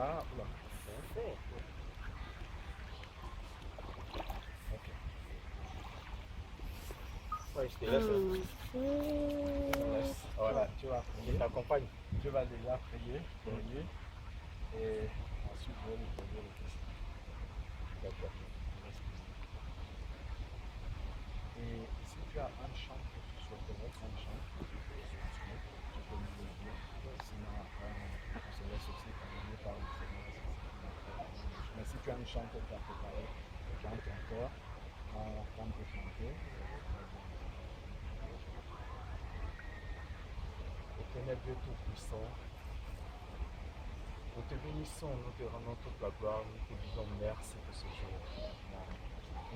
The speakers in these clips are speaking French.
Ah, oula. C'est fort. Ok. Ouais, je te laisse. Je te laisse. Voilà, tu vas prier. Je t'accompagne. Tu vas déjà prier pour lui. Et ensuite, je vais lui poser les questions. D'accord. Et si tu as un chant que tu souhaiterais qu'on chante, tu peux nous le dire. Sinon, après, on se laisse aussi terminer par le Seigneur. Mais si tu as un chant que tu as préparé, dans ton cœur, on peut chanter. Éternel Dieu Tout-Puissant, nous te bénissons, nous te rendons toute la gloire, nous te disons merci pour ce jour.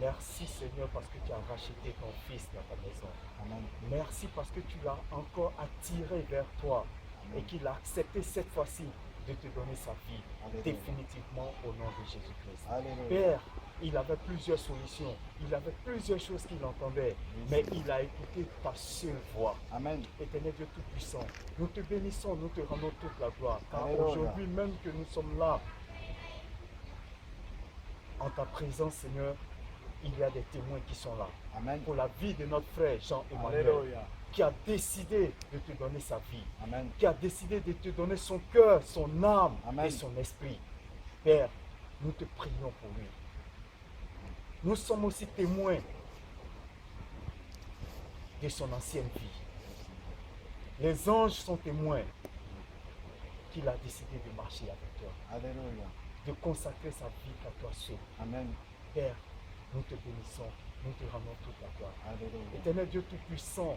Merci Seigneur parce que tu as racheté ton fils dans ta maison. Amen. Merci parce que tu l'as encore attiré vers toi. Amen. Et qu'il a accepté cette fois-ci de te donner sa vie. Alléluia. Définitivement au nom de Jésus-Christ. Père, il avait plusieurs solutions, il avait plusieurs choses qu'il entendait, mais il a écouté ta seule voix. Amen. Éternel Dieu Tout-Puissant, nous te bénissons, nous te rendons toute la gloire, car aujourd'hui même que nous sommes là, en ta présence Seigneur, il y a des témoins qui sont là. Amen. Pour la vie de notre frère Jean-Emmanuel, qui a décidé de te donner sa vie. Amen. Qui a décidé de te donner son cœur, son âme. Amen. Et son esprit. Père, nous te prions pour lui. Nous sommes aussi témoins de son ancienne vie. Les anges sont témoins qu'il a décidé de marcher avec toi. Alléluia. De consacrer sa vie à toi seul. Amen. Père, nous te bénissons, nous te rendons toute la gloire. Alléluia. Éternel Dieu Tout-Puissant,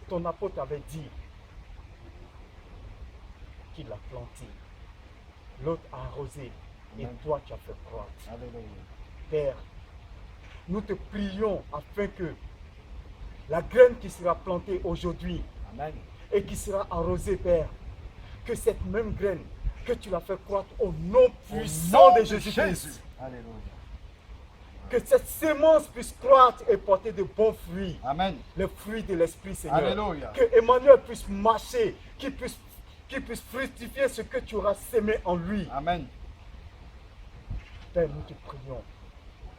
ton apôtre avait dit qu'il a planté, l'autre a arrosé, et toi tu as fait croître. Alléluia. Père, nous te prions afin que la graine qui sera plantée aujourd'hui, amen, et qui sera arrosée, Père, que cette même graine que tu l'as fait croître au nom puissant de Jésus-Christ. Alléluia. Que cette sémence puisse croître et porter de bons fruits. Amen. Les fruits de l'Esprit, Seigneur. Alléluia. Que Emmanuel puisse marcher, qu'il puisse fructifier ce que tu auras sémé en lui. Amen. Père, nous te prions,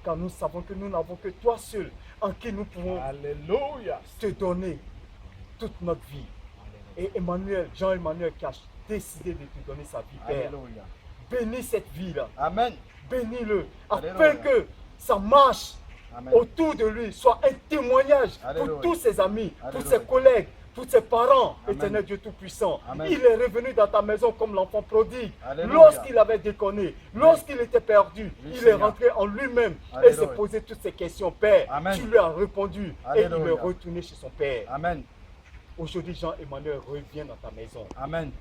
car nous savons que nous n'avons que toi seul en qui nous pouvons, alléluia, te donner toute notre vie. Alléluia. Et Emmanuel, Jean-Emmanuel qui a décidé de te donner sa vie, Père. Alléluia. Bénis cette vie-là. Amen. Bénis-le, afin que sa marche, amen, autour de lui soit un témoignage, alléluia, pour tous ses amis, alléluia, pour ses collègues, pour ses parents. Amen. Éternel Dieu Tout-Puissant. Amen. Il est revenu dans ta maison comme l'enfant prodigue. Lorsqu'il avait déconné, lorsqu'il était perdu, oui, il Seigneur, est rentré en lui-même et s'est posé toutes ces questions. Père, amen, tu lui as répondu, alléluia, et il est retourné chez son Père. Amen. Aujourd'hui, Jean-Emmanuel revient dans ta maison. Amen.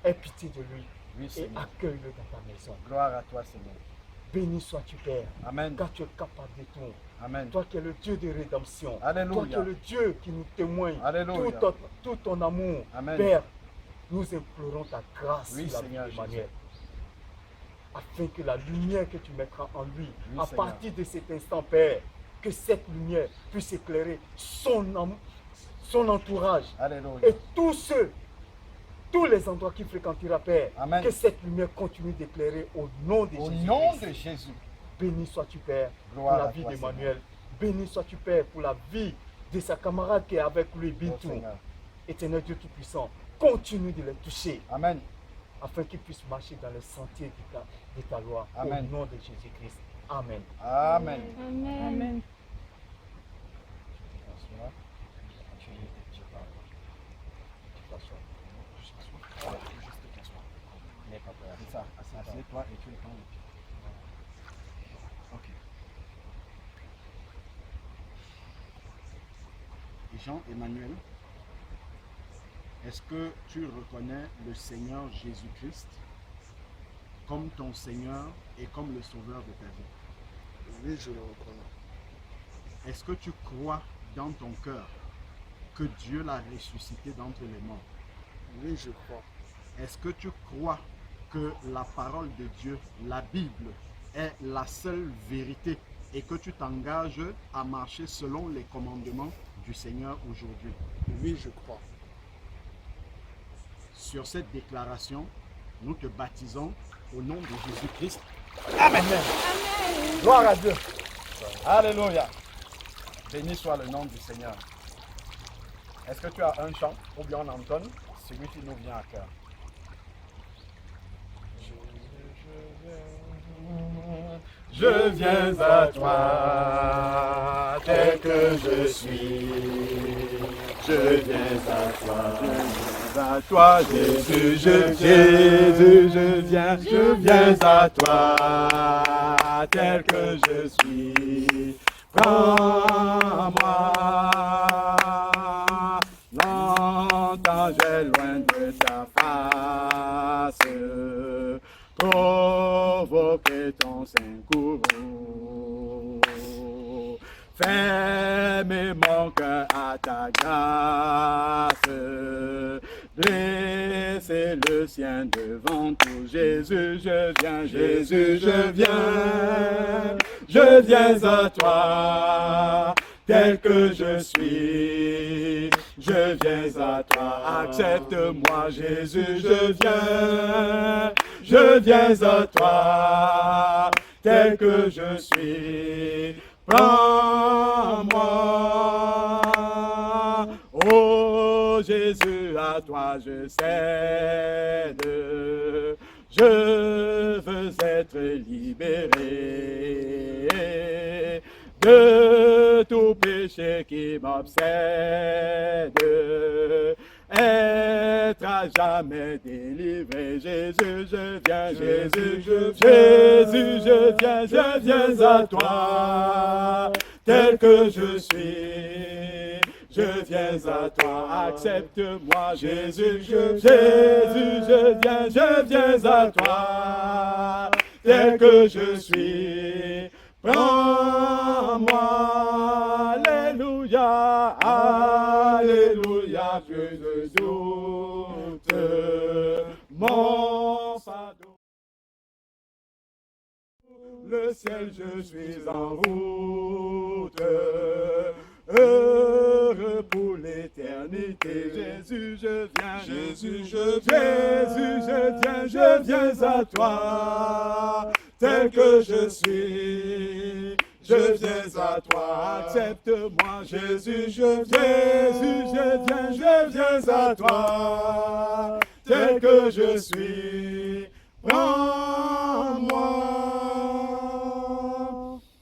Aie pitié de lui, oui, et accueille-le dans ta maison. Gloire à toi, Seigneur. Béni sois-tu, Père. Amen. Car tu es capable de tout. Amen. Toi qui es le Dieu de rédemption. Alléluia. Toi qui es le Dieu qui nous témoigne. Alléluia. Tout ton amour. Amen. Père, nous implorons ta grâce, oui, sur la vie d'Emmanuel, afin que la lumière que tu mettras en lui, oui, à Seigneur, partir de cet instant, Père, que cette lumière puisse éclairer son entourage. Alléluia. Et tous les endroits qu'il fréquentera, Père, amen, que cette lumière continue d'éclairer au nom de Jésus. Au nom de Jésus. Béni sois-tu, Père, gloire pour la vie d'Emmanuel. Béni sois-tu, Père, pour la vie de sa camarade qui est avec lui, Bintou. Éternel Dieu Tout-Puissant, continue de les toucher. Amen. Afin qu'ils puissent marcher dans les sentiers de ta loi. Amen. Au nom de Jésus-Christ. Amen. Amen. Amen. Amen. Assieds-toi et tu le prends. Ok. Jean-Emmanuel, est-ce que tu reconnais le Seigneur Jésus-Christ comme ton Seigneur et comme le Sauveur de ta vie? Oui, je le reconnais. Est-ce que tu crois dans ton cœur que Dieu l'a ressuscité d'entre les morts? Oui, je crois. Est-ce que tu crois que la parole de Dieu, la Bible, est la seule vérité et que tu t'engages à marcher selon les commandements du Seigneur aujourd'hui? Oui, je crois. Sur cette déclaration, nous te baptisons au nom de Jésus-Christ. Amen. Gloire à Dieu. Alléluia. Béni soit le nom du Seigneur. Est-ce que tu as un chant ou bien on entonne celui qui nous vient à cœur? Je viens à toi, tel que je suis. Je viens à toi, Jésus, je viens à toi, tel que je suis. Prends-moi, longtemps j'ai loin de ta face, provoquer ton Saint-Courroux. Ferme mon cœur à ta grâce, blessez le sien devant tout. Jésus, je viens, je viens à toi, tel que je suis. Je viens à toi, accepte-moi, Jésus, je viens à toi, tel que je suis. Prends-moi, oh Jésus, à toi je cède. Je veux être libéré de tout péché qui m'obsède, être à jamais délivré. Jésus, je viens, je viens à toi, tel que je suis. Je viens à toi, accepte-moi, Jésus, je viens à toi, tel que je suis. Prends-moi, alléluia, alléluia, plus de doute, mon fardeau. Le ciel, je suis en route, heureux pour l'éternité. Jésus, je viens, je viens à toi, tel que je suis. Je viens à toi, accepte-moi, Jésus, je viens à toi, tel que je suis. Prends-moi.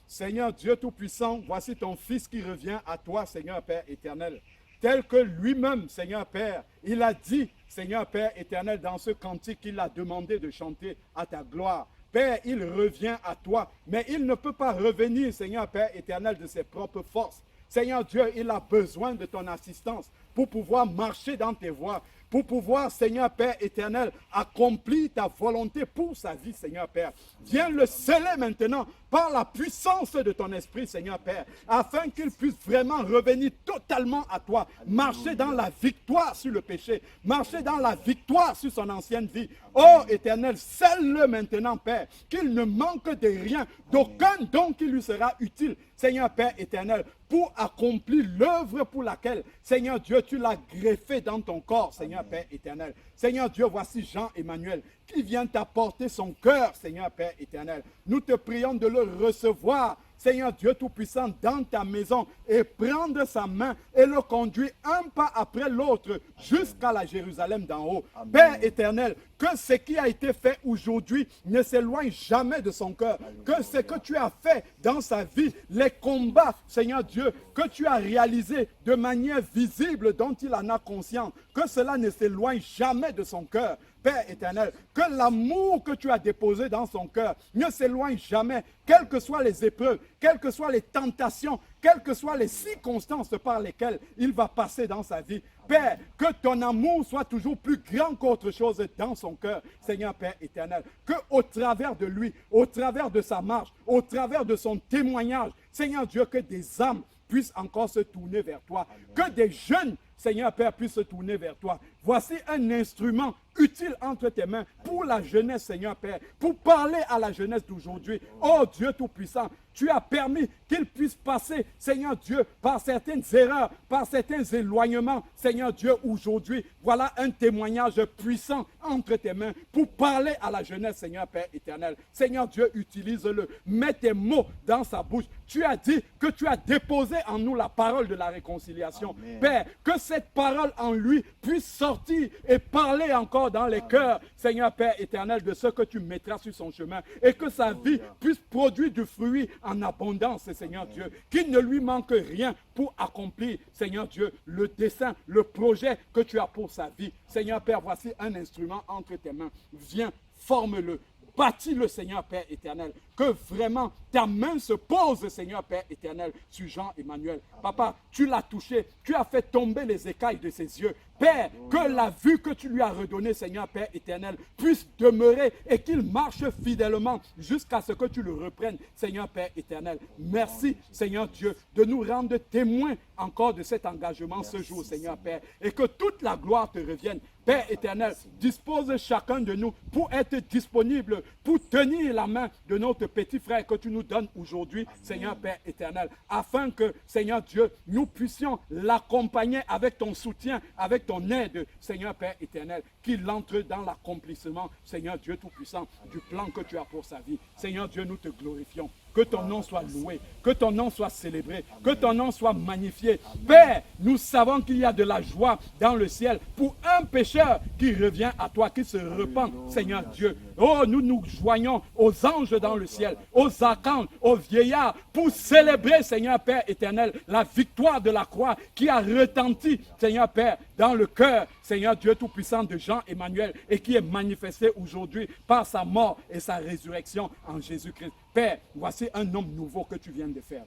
Seigneur Dieu Tout-Puissant, voici ton Fils qui revient à toi, Seigneur Père éternel. Tel que lui-même, Seigneur Père, il a dit, Seigneur Père éternel, dans ce cantique qu'il a demandé de chanter à ta gloire. Père, il revient à toi, mais il ne peut pas revenir, Seigneur Père éternel, de ses propres forces. Seigneur Dieu, il a besoin de ton assistance pour pouvoir marcher dans tes voies, pour pouvoir, Seigneur Père éternel, accomplir ta volonté pour sa vie, Seigneur Père. Viens le sceller maintenant par la puissance de ton esprit, Seigneur Père, afin qu'il puisse vraiment revenir totalement à toi, marcher dans la victoire sur le péché, marcher dans la victoire sur son ancienne vie. Oh éternel, scelle-le maintenant, Père, qu'il ne manque de rien, d'aucun don qui lui sera utile, Seigneur Père éternel, pour accomplir l'œuvre pour laquelle, Seigneur Dieu, tu l'as greffé dans ton corps, Seigneur Père éternel. Seigneur Dieu, voici Jean-Emmanuel qui vient t'apporter son cœur, Seigneur Père éternel. Nous te prions de le recevoir, Seigneur Dieu Tout-Puissant, dans ta maison et prendre sa main et le conduire un pas après l'autre jusqu'à la Jérusalem d'en haut. Amen. Père éternel, que ce qui a été fait aujourd'hui ne s'éloigne jamais de son cœur. Que ce que tu as fait dans sa vie, les combats, Seigneur Dieu, que tu as réalisés de manière visible dont il en a conscience, que cela ne s'éloigne jamais de son cœur. Père éternel, que l'amour que tu as déposé dans son cœur ne s'éloigne jamais, quelles que soient les épreuves, quelles que soient les tentations, quelles que soient les circonstances par lesquelles il va passer dans sa vie. Père, que ton amour soit toujours plus grand qu'autre chose dans son cœur, Seigneur Père éternel. Qu'au travers de lui, au travers de sa marche, au travers de son témoignage, Seigneur Dieu, que des âmes puissent encore se tourner vers toi. Que des jeunes, Seigneur Père, puissent se tourner vers toi. Voici un instrument utile entre tes mains pour la jeunesse, Seigneur Père, pour parler à la jeunesse d'aujourd'hui. Oh Dieu Tout-Puissant, tu as permis qu'ils puissent passer, Seigneur Dieu, par certaines erreurs, par certains éloignements. Seigneur Dieu, aujourd'hui, voilà un témoignage puissant entre tes mains pour parler à la jeunesse, Seigneur Père éternel. Seigneur Dieu, utilise-le. Mets tes mots dans sa bouche. Tu as dit que tu as déposé en nous la parole de la réconciliation. Amen. Père, que cette parole en lui puisse sortir et parler encore dans les cœurs, Seigneur Père éternel, de ce que tu mettras sur son chemin. Et que sa vie puisse produire du fruit en abondance, Seigneur Dieu. Qu'il ne lui manque rien pour accomplir, Seigneur Dieu, le dessein, le projet que tu as pour sa vie. Seigneur Père, voici un instrument entre tes mains. Viens, forme-le. Bâtis-le, Seigneur Père éternel, que vraiment ta main se pose, Seigneur Père éternel, sur Jean-Emmanuel. Papa, tu l'as touché, tu as fait tomber les écailles de ses yeux. Père, que la vue que tu lui as redonnée, Seigneur Père éternel, puisse demeurer et qu'il marche fidèlement jusqu'à ce que tu le reprennes, Seigneur Père éternel. Merci, Seigneur Dieu, de nous rendre témoins encore de cet engagement ce jour, Seigneur Père, et que toute la gloire te revienne. Père éternel, dispose chacun de nous pour être disponible, pour tenir la main de notre petit frère que tu nous donnes aujourd'hui, Seigneur Père éternel, afin que, Seigneur Dieu, nous puissions l'accompagner avec ton soutien, avec ton aide, Seigneur Père éternel, qu'il entre dans l'accomplissement, Seigneur Dieu Tout-Puissant, du plan que tu as pour sa vie. Seigneur Dieu, nous te glorifions. Que ton nom soit loué, que ton nom soit célébré, que ton nom soit magnifié. Père, nous savons qu'il y a de la joie dans le ciel pour un pécheur qui revient à toi, qui se repent, Seigneur Dieu. Oh, nous nous joignons aux anges dans le ciel, aux archanges, aux vieillards, pour célébrer, Seigneur Père éternel, la victoire de la croix qui a retenti, Seigneur Père, dans le cœur, Seigneur Dieu Tout-Puissant de Jean-Emmanuel et qui est manifesté aujourd'hui par sa mort et sa résurrection en Jésus-Christ. Père, voici un homme nouveau que tu viens de faire.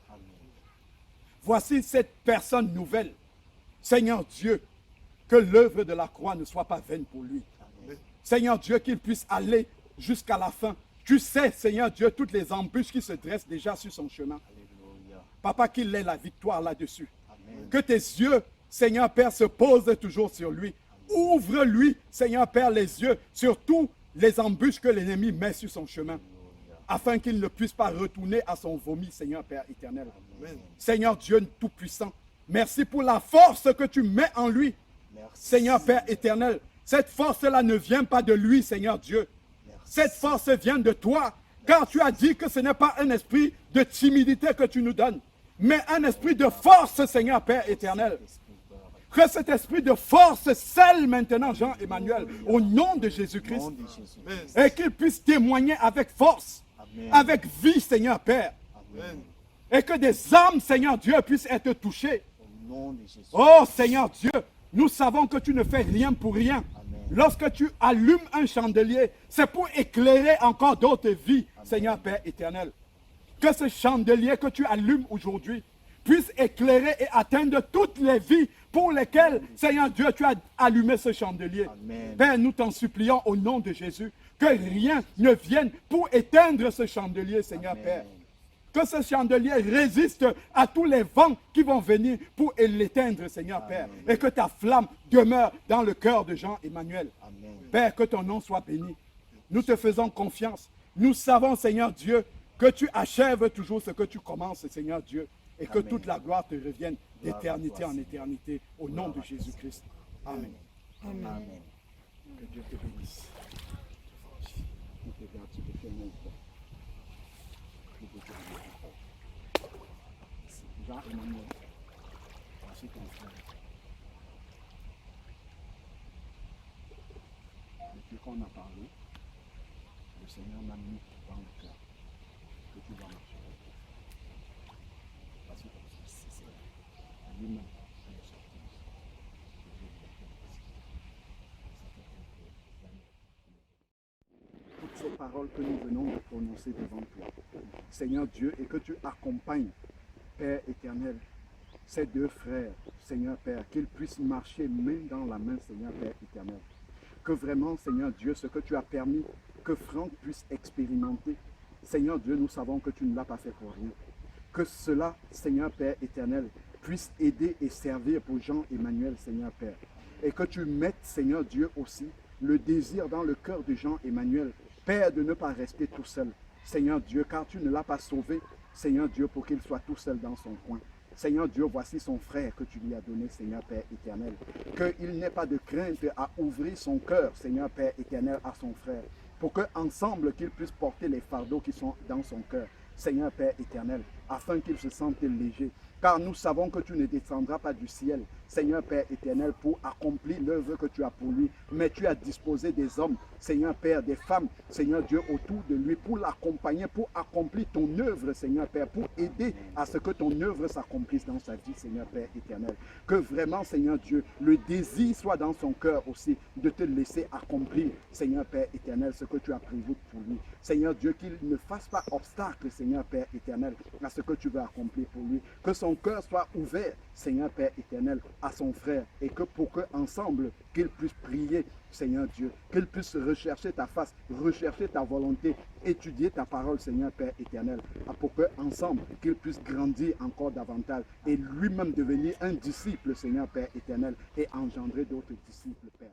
Voici cette personne nouvelle. Seigneur Dieu, que l'œuvre de la croix ne soit pas vaine pour lui. Seigneur Dieu, qu'il puisse aller jusqu'à la fin. Tu sais, Seigneur Dieu, toutes les embûches qui se dressent déjà sur son chemin. Papa, qu'il ait la victoire là-dessus. Que tes yeux, Seigneur Père, se posent toujours sur lui. Ouvre-lui, Seigneur Père, les yeux sur tous les embûches que l'ennemi met sur son chemin, afin qu'il ne puisse pas retourner à son vomi, Seigneur Père éternel. Amen. Seigneur Dieu Tout-Puissant, merci pour la force que tu mets en lui. Merci. Seigneur Père éternel, cette force-là ne vient pas de lui, Seigneur Dieu. Merci. Cette force vient de toi, car tu as dit que ce n'est pas un esprit de timidité que tu nous donnes, mais un esprit de force, Seigneur Père éternel. Que cet esprit de force scelle maintenant Jean-Emmanuel au nom de Jésus-Christ. Et qu'il puisse témoigner avec force, avec vie, Seigneur Père. Amen. Et que des âmes, Seigneur Dieu, puissent être touchées. Oh Seigneur Dieu, nous savons que tu ne fais rien pour rien. Amen. Lorsque tu allumes un chandelier, c'est pour éclairer encore d'autres vies, Amen. Seigneur Père éternel. Que ce chandelier que tu allumes aujourd'hui puisse éclairer et atteindre toutes les vies pour lesquelles, Seigneur Dieu, tu as allumé ce chandelier. Amen. Père, nous t'en supplions au nom de Jésus, que rien ne vienne pour éteindre ce chandelier, Seigneur Amen. Père. Que ce chandelier résiste à tous les vents qui vont venir pour l'éteindre, Seigneur Amen. Père. Et que ta flamme demeure dans le cœur de Jean-Emmanuel. Père, que ton nom soit béni. Nous te faisons confiance. Nous savons, Seigneur Dieu, que tu achèves toujours ce que tu commences, Seigneur Dieu. Et que Amen. Toute la gloire te revienne d'éternité en éternité, au nom de Jésus-Christ. Amen. Amen. Amen. Que Dieu te bénisse. Jean-Emmanuel, voici ton frère. Depuis qu'on a parlé, le Seigneur m'a mis dans le cœur que tu vas marcher. Voici ton frère. Lui-même, toutes ces paroles que nous venons de prononcer devant toi, Seigneur Dieu, et que tu accompagnes, Père éternel, ces deux frères, Seigneur Père, qu'ils puissent marcher main dans la main, Seigneur Père éternel. Que vraiment, Seigneur Dieu, ce que tu as permis que Franck puisse expérimenter, Seigneur Dieu, nous savons que tu ne l'as pas fait pour rien. Que cela, Seigneur Père éternel, puisse aider et servir pour Jean-Emmanuel, Seigneur Père. Et que tu mettes, Seigneur Dieu, aussi le désir dans le cœur de Jean-Emmanuel, Père, de ne pas rester tout seul, Seigneur Dieu, car tu ne l'as pas sauvé, Seigneur Dieu, pour qu'il soit tout seul dans son coin. Seigneur Dieu, voici son frère que tu lui as donné, Seigneur Père éternel. Qu'il n'ait pas de crainte à ouvrir son cœur, Seigneur Père éternel, à son frère. Pour qu'ensemble, qu'il puisse porter les fardeaux qui sont dans son cœur, Seigneur Père éternel, afin qu'il se sente léger. Car nous savons que tu ne descendras pas du ciel, Seigneur Père éternel, pour accomplir l'œuvre que tu as pour lui. Mais tu as disposé des hommes, Seigneur Père, des femmes, Seigneur Dieu, autour de lui, pour l'accompagner, pour accomplir ton œuvre, Seigneur Père, pour aider à ce que ton œuvre s'accomplisse dans sa vie, Seigneur Père éternel. Que vraiment, Seigneur Dieu, le désir soit dans son cœur aussi de te laisser accomplir, Seigneur Père éternel, ce que tu as prévu pour lui. Seigneur Dieu, qu'il ne fasse pas obstacle, Seigneur Père éternel, à ce que tu veux accomplir pour lui. Que son cœur soit ouvert, Seigneur Père éternel, à son frère, et que pour qu'ensemble, qu'il puisse prier, Seigneur Dieu, qu'il puisse rechercher ta face, rechercher ta volonté, étudier ta parole, Seigneur Père éternel, pour qu'ensemble, qu'il puisse grandir encore davantage et lui-même devenir un disciple, Seigneur Père éternel, et engendrer d'autres disciples, Père.